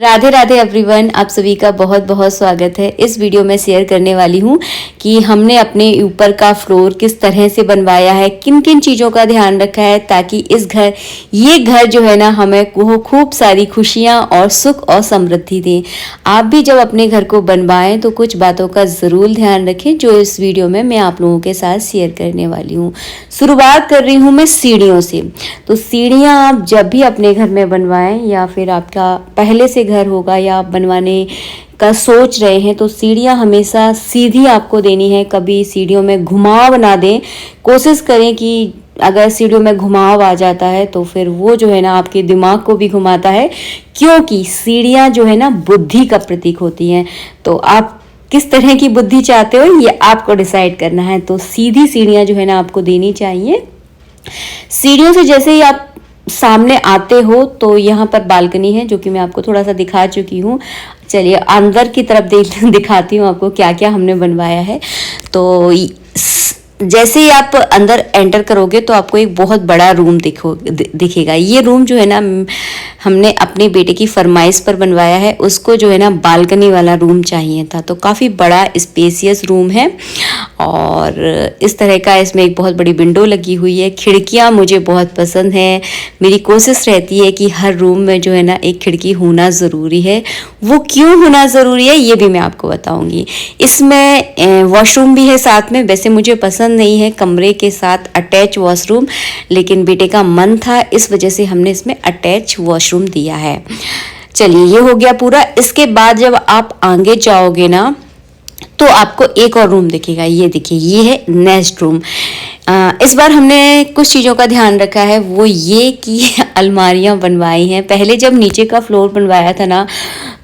Radhe Radhe everyone, आप सभी का बहुत बहुत स्वागत है। इस वीडियो में शेयर करने वाली हूँ कि हमने अपने ऊपर का फ्लोर किस तरह से बनवाया है, किन किन चीज़ों का ध्यान रखा है ताकि ये घर जो है ना हमें वो खूब सारी खुशियाँ और सुख और समृद्धि दें। आप भी जब अपने घर को बनवाएं तो कुछ बातों का ज़रूर ध्यान रखें जो इस वीडियो में मैं आप लोगों के साथ शेयर करने वाली हूँ। शुरुआत कर रही हूँ मैं सीढ़ियों से। तो सीढ़ियाँ आप जब भी अपने घर में बनवाएं या फिर आपका पहले से घर होगा या आप बनवाने का सोच रहे हैं तो सीढ़ियाँ हमेशा सीधी आपको देनी है। कभी सीढ़ियों में घुमाव ना दें। कोशिश करें कि अगर सीढ़ियों में घुमाव आ जाता है तो फिर वो जो है ना आपके दिमाग को भी घुमाता है, क्योंकि सीढ़ियाँ जो है ना बुद्धि का प्रतीक होती हैं। तो आप किस तरह की बुद्धि चाहते हो ये आपको डिसाइड करना है। तो सीधी सीढ़ियाँ जो है ना आपको देनी चाहिए। सीढ़ियों से जैसे ही आप सामने आते हो तो यहाँ पर बालकनी है जो कि मैं आपको थोड़ा सा दिखा चुकी हूँ। चलिए अंदर की तरफ दिखाती हूँ आपको क्या क्या हमने बनवाया है। तो जैसे ही आप अंदर एंटर करोगे तो आपको एक बहुत बड़ा रूम दिखेगा। ये रूम जो है ना हमने अपने बेटे की फरमाइश पर बनवाया है। उसको जो है ना बालकनी वाला रूम चाहिए था, तो काफ़ी बड़ा स्पेसियस रूम है और इस तरह का इसमें एक बहुत बड़ी विंडो लगी हुई है। खिड़कियाँ मुझे बहुत पसंद हैं। मेरी कोशिश रहती है कि हर रूम में जो है ना एक खिड़की होना ज़रूरी है। वो क्यों होना ज़रूरी है ये भी मैं आपको बताऊँगी। इसमें वॉशरूम भी है साथ में। वैसे मुझे पसंद नहीं है कमरे के साथ अटैच वॉशरूम, लेकिन बेटे का मन था, इस वजह से हमने इसमें अटैच वॉशरूम दिया है। चलिए ये हो गया पूरा। इसके बाद जब आप आगे जाओगे ना तो आपको एक और रूम दिखेगा। ये देखिए, ये है नेस्ट रूम। इस बार हमने कुछ चीज़ों का ध्यान रखा है, वो ये कि अलमारियाँ बनवाई हैं। पहले जब नीचे का फ्लोर बनवाया था ना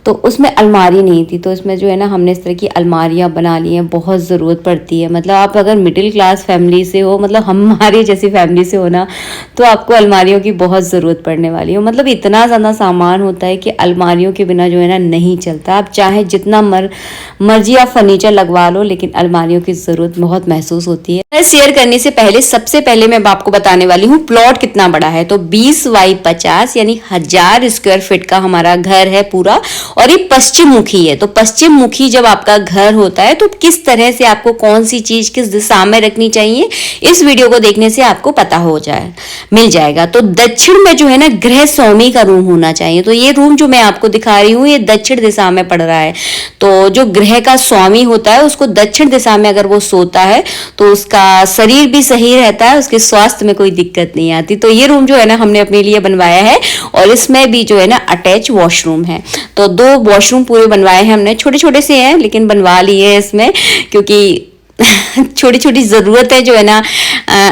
तो उसमें अलमारी नहीं थी, तो इसमें जो है ना हमने इस तरह की अलमारियाँ बना ली हैं। बहुत ज़रूरत पड़ती है, मतलब आप अगर मिडिल क्लास फैमिली से हो, मतलब हमारी जैसी फैमिली से हो ना, तो आपको अलमारियों की बहुत ज़रूरत पड़ने वाली हो। मतलब इतना ज़्यादा सामान होता है कि अलमारियों के बिना जो है ना नहीं चलता। आप चाहे जितना मर्जी आप फर्नीचर लगवा लो, लेकिन अलमारियों की ज़रूरत बहुत महसूस होती है। शेयर करने से पहले सबसे पहले मैं आपको बताने वाली हूँ प्लॉट कितना बड़ा है। तो 20 बाई 50 यानी 1000 स्क्वायर फीट का हमारा घर है पूरा, और ये पश्चिम मुखी है। तो पश्चिम मुखी जब आपका घर होता है तो किस तरह से आपको कौन सी चीज किस दिशा में रखनी चाहिए, इस वीडियो को देखने से आपको पता मिल जाएगा। तो दक्षिण में जो है ना गृह स्वामी का रूम होना चाहिए। तो ये रूम जो मैं आपको दिखा रही हूँ ये दक्षिण दिशा में पड़ रहा है। तो जो गृह का स्वामी होता है उसको दक्षिण दिशा में अगर वो सोता है तो उसका शरीर भी सही रहता है, उसके स्वास्थ्य में कोई दिक्कत नहीं आती। तो ये रूम जो है ना हमने अपने लिए बनवाया है और इसमें भी जो है ना अटैच वॉशरूम है। तो 2 वॉशरूम पूरे बनवाए हैं हमने। छोटे छोटे से हैं लेकिन बनवा लिए हैं इसमें, क्योंकि छोटी छोटी ज़रूरतें जो है ना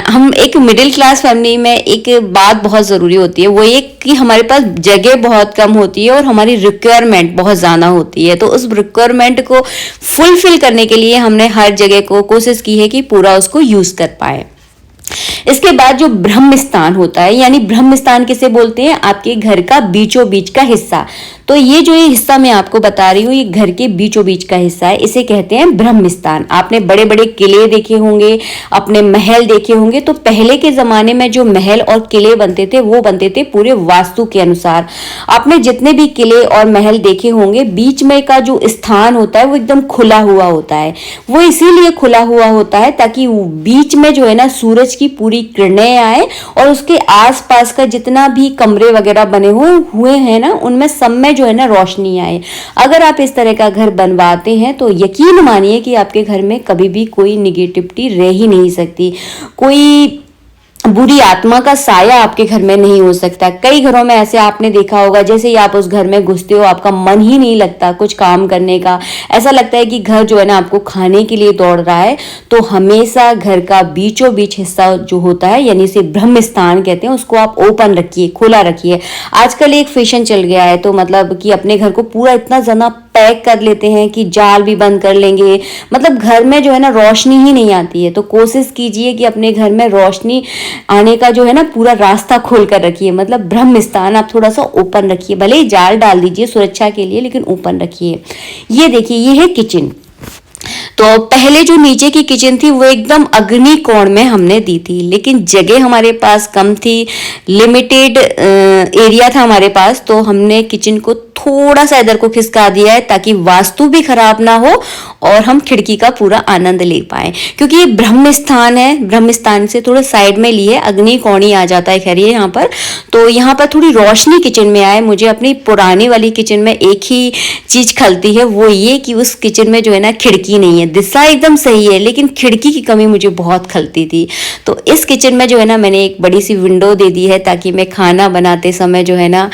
हम एक मिडिल क्लास फैमिली में एक बात बहुत ज़रूरी होती है, वो ये कि हमारे पास जगह बहुत कम होती है और हमारी रिक्वायरमेंट बहुत ज़्यादा होती है। तो उस रिक्वायरमेंट को फुलफिल करने के लिए हमने हर जगह को कोशिश की है कि पूरा उसको यूज़ कर पाए। इसके बाद जो ब्रह्म स्थान होता है, यानी ब्रह्म स्थान किसे बोलते हैं, आपके घर का बीचों बीच का हिस्सा। तो ये जो ये हिस्सा मैं आपको बता रही हूँ ये घर के बीचों बीच का हिस्सा है, इसे कहते हैं ब्रह्म स्थान। आपने बड़े बड़े किले देखे होंगे, अपने महल देखे होंगे। तो पहले के जमाने में जो महल और किले बनते थे वो बनते थे पूरे वास्तु के अनुसार। आपने जितने भी किले और महल देखे होंगे बीच में का जो स्थान होता है वो एकदम खुला हुआ होता है। वो इसीलिए खुला हुआ होता है ताकि बीच में जो है ना सूरज की पूरी किरणें आए और उसके आसपास का जितना भी कमरे वगैरह बने हुए हैं ना उनमें सब में जो है ना रोशनी आए। अगर आप इस तरह का घर बनवाते हैं तो यकीन मानिए कि आपके घर में कभी भी कोई निगेटिविटी रह ही नहीं सकती, कोई बुरी आत्मा का साया आपके घर में नहीं हो सकता। कई घरों में ऐसे आपने देखा होगा, जैसे ही आप उस घर में घुसते हो आपका मन ही नहीं लगता कुछ काम करने का, ऐसा लगता है कि घर जो है ना आपको खाने के लिए दौड़ रहा है। तो हमेशा घर का बीचों बीच हिस्सा जो होता है यानी इसे ब्रह्म स्थान कहते हैं, उसको आप ओपन रखिए, खुला रखिए। आजकल एक फैशन चल गया है, तो मतलब कि अपने घर को पूरा इतना ज़्यादा पैक कर लेते हैं कि जाल भी बंद कर लेंगे, मतलब घर में जो है ना रोशनी ही नहीं आती है। तो कोशिश कीजिए कि अपने घर में रोशनी आने का जो है ना पूरा रास्ता खोल कर रखिए। मतलब ब्रह्म स्थान आप थोड़ा सा ओपन रखिए, भले ही जाल डाल दीजिए सुरक्षा के लिए, लेकिन ओपन रखिए। ये देखिए, ये है किचन। तो पहले जो नीचे की किचन थी वो एकदम अग्नि कोण में हमने दी थी, लेकिन जगह हमारे पास कम थी, लिमिटेड एरिया था हमारे पास, तो हमने किचन को थोड़ा सा इधर को खिसका दिया है ताकि वास्तु भी खराब ना हो और हम खिड़की का पूरा आनंद ले पाए, क्योंकि ये ब्रह्म स्थान है। ब्रह्म स्थान से थोड़ा साइड में लिए अग्नि कोणी आ जाता है खैर यहाँ पर, तो यहाँ पर थोड़ी रोशनी किचन में आए। मुझे अपनी पुरानी वाली किचन में एक ही चीज खलती है, वो ये कि उस किचन में जो है ना खिड़की नहीं है। दिशा एकदम सही है लेकिन खिड़की की कमी मुझे बहुत खलती थी। तो इस किचन में जो है ना मैंने एक बड़ी सी विंडो दे दी है ताकि मैं खाना बनाते समय जो है ना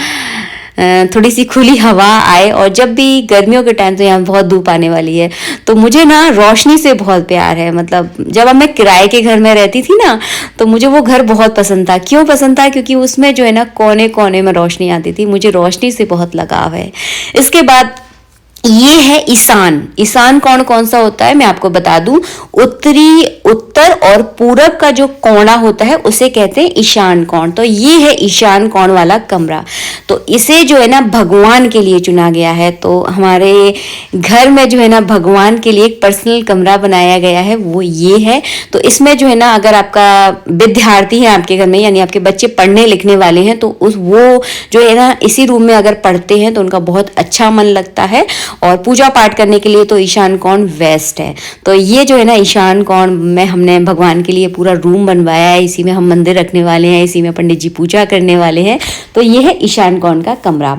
थोड़ी सी खुली हवा आए। और जब भी गर्मियों के टाइम तो यहाँ बहुत धूप आने वाली है, तो मुझे ना रोशनी से बहुत प्यार है। मतलब जब अब मैं किराए के घर में रहती थी ना, तो मुझे वो घर बहुत पसंद था। क्यों पसंद था? क्योंकि उसमें जो है ना कोने कोने में रोशनी आती थी। मुझे रोशनी से बहुत लगाव है। इसके बाद ये है ईशान। ईशान कोण कौन सा होता है मैं आपको बता दूं, उत्तरी, उत्तर और पूरब का जो कोना होता है उसे कहते हैं ईशान कोण। तो ये है ईशान कोण वाला कमरा। तो इसे जो है ना भगवान के लिए चुना गया है। तो हमारे घर में जो है ना भगवान के लिए एक पर्सनल कमरा बनाया गया है, वो ये है। तो इसमें जो है ना अगर आपका विद्यार्थी है आपके घर में, यानी आपके बच्चे पढ़ने लिखने वाले हैं, तो वो जो है ना इसी रूम में अगर पढ़ते हैं तो उनका बहुत अच्छा मन लगता है। और पूजा पाठ करने के लिए तो ईशान कोण बेस्ट है। तो ये जो है ना ईशान कोण में हमने भगवान के लिए पूरा रूम बनवाया है। इसी में हम मंदिर रखने वाले हैं, इसी में पंडित जी पूजा करने वाले हैं। तो ये है ईशान कोण का कमरा।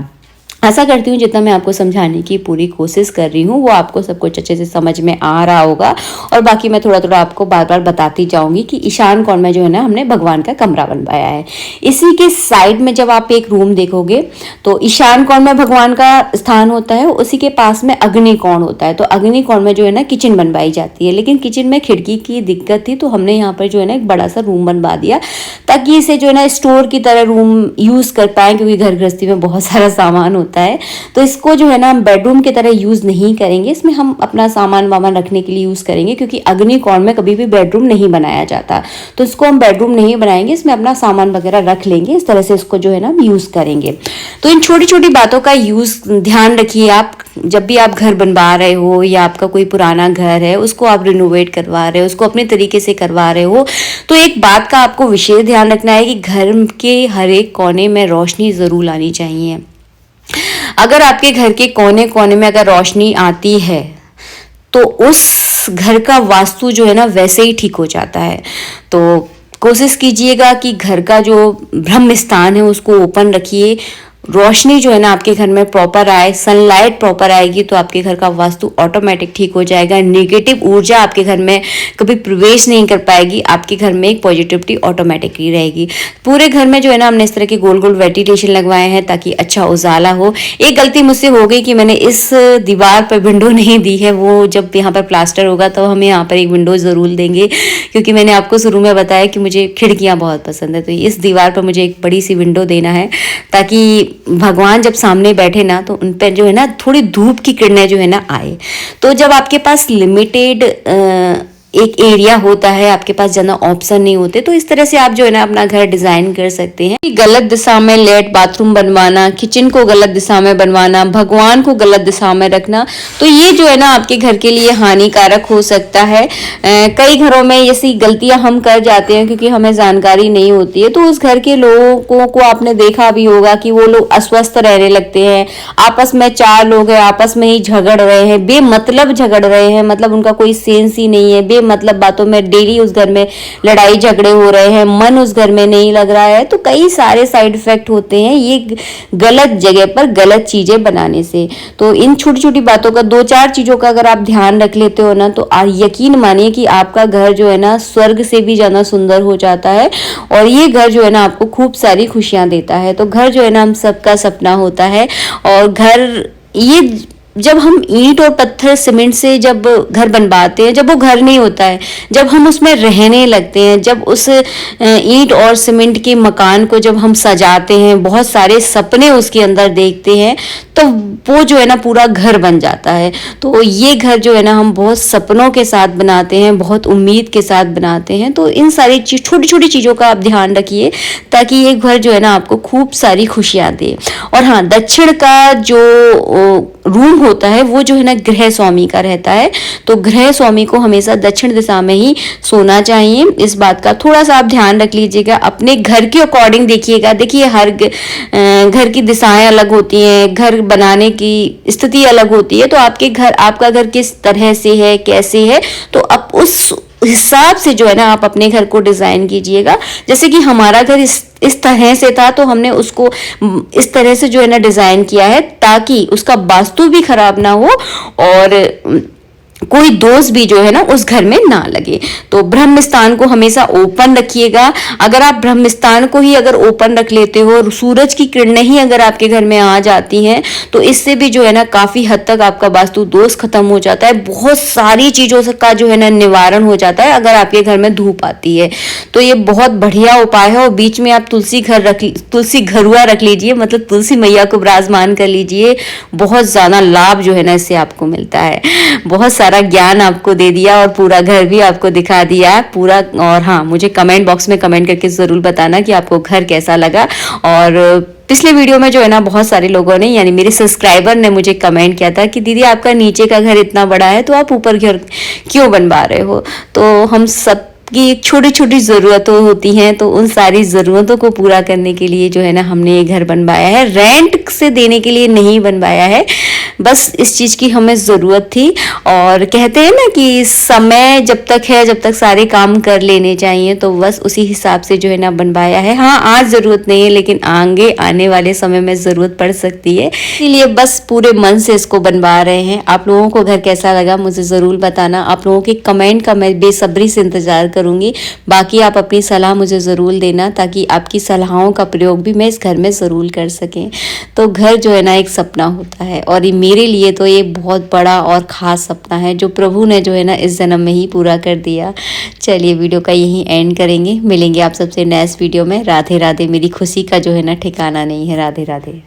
आशा करती हूँ जितना मैं आपको समझाने की पूरी कोशिश कर रही हूँ वो आपको सब कुछ अच्छे से समझ में आ रहा होगा। और बाकी मैं थोड़ा थोड़ा आपको बार बार बताती जाऊंगी कि ईशान कोण में जो है ना हमने भगवान का कमरा बनवाया है। इसी के साइड में जब आप एक रूम देखोगे तो ईशान कोण में भगवान का स्थान होता है, उसी के पास में अग्नि कोण होता है। तो अग्नि कोण में जो है ना किचन बनवाई जाती है, लेकिन किचन में खिड़की की दिक्कत थी तो हमने यहाँ पर जो है ना एक बड़ा सा रूम बनवा दिया ताकि इसे जो है ना स्टोर की तरह रूम यूज कर पाए, क्योंकि घर गृहस्थी में बहुत सारा सामान होता है। तो इसको जो है ना हम बेडरूम की तरह यूज नहीं करेंगे, इसमें हम अपना सामान वामान रखने के लिए यूज करेंगे, क्योंकि अग्नि कोण में कभी भी बेडरूम नहीं बनाया जाता। तो इसको हम बेडरूम नहीं बनाएंगे, इसमें अपना सामान वगैरह रख लेंगे। इस तरह से इसको जो है ना हम यूज करेंगे। तो इन छोटी छोटी बातों का यूज ध्यान रखिए आप जब भी आप घर बनवा रहे हो, या आपका कोई पुराना घर है उसको आप रिनोवेट करवा रहे हो, उसको अपने तरीके से करवा रहे हो, तो एक बात का आपको विशेष ध्यान रखना है कि घर के हर एक कोने में रोशनी जरूर लानी चाहिए। अगर आपके घर के कोने कोने में अगर रोशनी आती है तो उस घर का वास्तु जो है ना वैसे ही ठीक हो जाता है। तो कोशिश कीजिएगा कि घर का जो ब्रह्म स्थान है उसको ओपन रखिए। रोशनी जो है ना आपके घर में प्रॉपर आए, सनलाइट प्रॉपर आएगी तो आपके घर का वास्तु ऑटोमेटिक ठीक हो जाएगा। नेगेटिव ऊर्जा आपके घर में कभी प्रवेश नहीं कर पाएगी। आपके घर में एक पॉजिटिविटी ऑटोमेटिकली रहेगी। पूरे घर में जो है ना हमने इस तरह के गोल गोल वेंटिलेशन लगवाए हैं ताकि अच्छा उजाला हो। एक गलती मुझसे हो गई कि मैंने इस दीवार पर विंडो नहीं दी है। वो जब यहाँ पर प्लास्टर होगा तो हम यहाँ पर एक विंडो जरूर देंगे, क्योंकि मैंने आपको शुरू में बताया कि मुझे खिड़कियाँ बहुत पसंद है। तो इस दीवार पर मुझे एक बड़ी सी विंडो देना है ताकि भगवान जब सामने बैठे ना तो उन पर जो है ना थोड़ी धूप की किरणें जो है ना आए। तो जब आपके पास लिमिटेड एक एरिया होता है, आपके पास ज़्यादा ऑप्शन नहीं होते, तो इस तरह से आप जो है ना अपना घर डिजाइन कर सकते हैं। गलत दिशा में लेट बाथरूम बनवाना, किचन को गलत दिशा में बनवाना, भगवान को गलत दिशा में रखना, तो ये जो है ना आपके घर के लिए हानिकारक हो सकता है। कई घरों में ऐसी गलतियां हम कर जाते हैं क्योंकि हमें जानकारी नहीं होती है। तो उस घर के लोगों को आपने देखा भी होगा कि वो लोग अस्वस्थ रहने लगते हैं। आपस में 4 लोग हैं, आपस में ही झगड़ रहे हैं, बेमतलब झगड़ रहे हैं, मतलब उनका कोई सेंस ही नहीं है। मतलब बातों में डेली उस घर में लड़ाई झगड़े हो रहे हैं, मन उस घर में नहीं लग रहा है। तो कई सारे साइड इफेक्ट होते हैं ये गलत जगह पर गलत चीजें बनाने से। तो इन छोटी छोटी बातों का 2-4 चीजों का अगर आप ध्यान रख लेते हो ना तो यकीन मानिए कि आपका घर जो है ना स्वर्ग से भी ज्यादा सुंदर हो जाता है। और ये घर जो है ना आपको खूब सारी खुशियां देता है। तो घर जो है ना हम सबका सपना होता है। और घर ये जब हम ईंट और पत्थर सीमेंट से जब घर बनवाते हैं, जब वो घर नहीं होता है, जब हम उसमें रहने लगते हैं, जब उस ईंट और सीमेंट के मकान को जब हम सजाते हैं, बहुत सारे सपने उसके अंदर देखते हैं, तो वो जो है ना पूरा घर बन जाता है। तो ये घर जो है ना हम बहुत सपनों के साथ बनाते हैं, बहुत उम्मीद के साथ बनाते हैं। तो इन सारी छोटी छोटी चीज़ों का आप ध्यान रखिए ताकि ये घर जो है ना आपको खूब सारी खुशियाँ दे। और हाँ, दक्षिण का जो रूम होता है वो जो है ना गृह स्वामी का रहता है। तो गृह स्वामी को हमेशा दक्षिण दिशा में ही सोना चाहिए। इस बात का थोड़ा सा आप ध्यान रख लीजिएगा। अपने घर के अकॉर्डिंग देखिएगा। देखिए हर घर की दिशाएं अलग होती हैं, घर बनाने की स्थिति अलग होती है। तो आपका घर किस तरह से है, कैसे है, तो अब उस हिसाब से जो है ना आप अपने घर को डिजाइन कीजिएगा। जैसे कि हमारा घर इस तरह से था, तो हमने उसको इस तरह से जो है ना डिजाइन किया है ताकि उसका वास्तु भी खराब ना हो और कोई दोष भी जो है ना उस घर में ना लगे। तो ब्रह्म स्थान को हमेशा ओपन रखिएगा। अगर आप ब्रह्म स्थान को ही अगर ओपन रख लेते हो और सूरज की किरणें ही अगर आपके घर में आ जाती हैं, तो इससे भी जो है ना काफी हद तक आपका वास्तु दोष खत्म हो जाता है। बहुत सारी चीजों का जो है ना निवारण हो जाता है अगर आपके घर में धूप आती है। तो ये बहुत बढ़िया उपाय है। और बीच में आप तुलसी घरुआ रख लीजिए, मतलब तुलसी मैया को विराजमान कर लीजिए। बहुत ज्यादा लाभ जो है ना इससे आपको मिलता है। बहुत सारा ज्ञान आपको दे दिया और पूरा घर भी आपको दिखा दिया पूरा। और हाँ, मुझे कमेंट बॉक्स में कमेंट करके जरूर बताना कि आपको घर कैसा लगा। और पिछले वीडियो में जो है ना बहुत सारे लोगों ने, यानी मेरे सब्सक्राइबर ने मुझे कमेंट किया था कि दीदी आपका नीचे का घर इतना बड़ा है तो आप ऊपर घर क्यों बनवा रहे हो। तो हम सब की एक छोटी छोटी ज़रूरतें होती हैं, तो उन सारी ज़रूरतों को पूरा करने के लिए जो है ना हमने ये घर बनवाया है। रेंट से देने के लिए नहीं बनवाया है, बस इस चीज़ की हमें ज़रूरत थी। और कहते हैं ना कि समय जब तक है, जब तक सारे काम कर लेने चाहिए, तो बस उसी हिसाब से जो है ना बनवाया है। हाँ, आज ज़रूरत नहीं है, लेकिन आगे आने वाले समय में ज़रूरत पड़ सकती है, इसीलिए बस पूरे मन से इसको बनवा रहे हैं। आप लोगों को घर कैसा लगा मुझे ज़रूर बताना। आप लोगों के कमेंट का मैं बेसब्री से इंतज़ार करूंगी। बाकी आप अपनी सलाह मुझे ज़रूर देना, ताकि आपकी सलाहों का प्रयोग भी मैं इस घर में ज़रूर कर सकें। तो घर जो है ना एक सपना होता है, और ये मेरे लिए तो ये बहुत बड़ा और ख़ास सपना है जो प्रभु ने जो है ना इस जन्म में ही पूरा कर दिया। चलिए वीडियो का यहीं एंड करेंगे, मिलेंगे आप सबसे नेक्स्ट वीडियो में। राधे राधे। मेरी खुशी का जो है ना ठिकाना नहीं है। राधे राधे।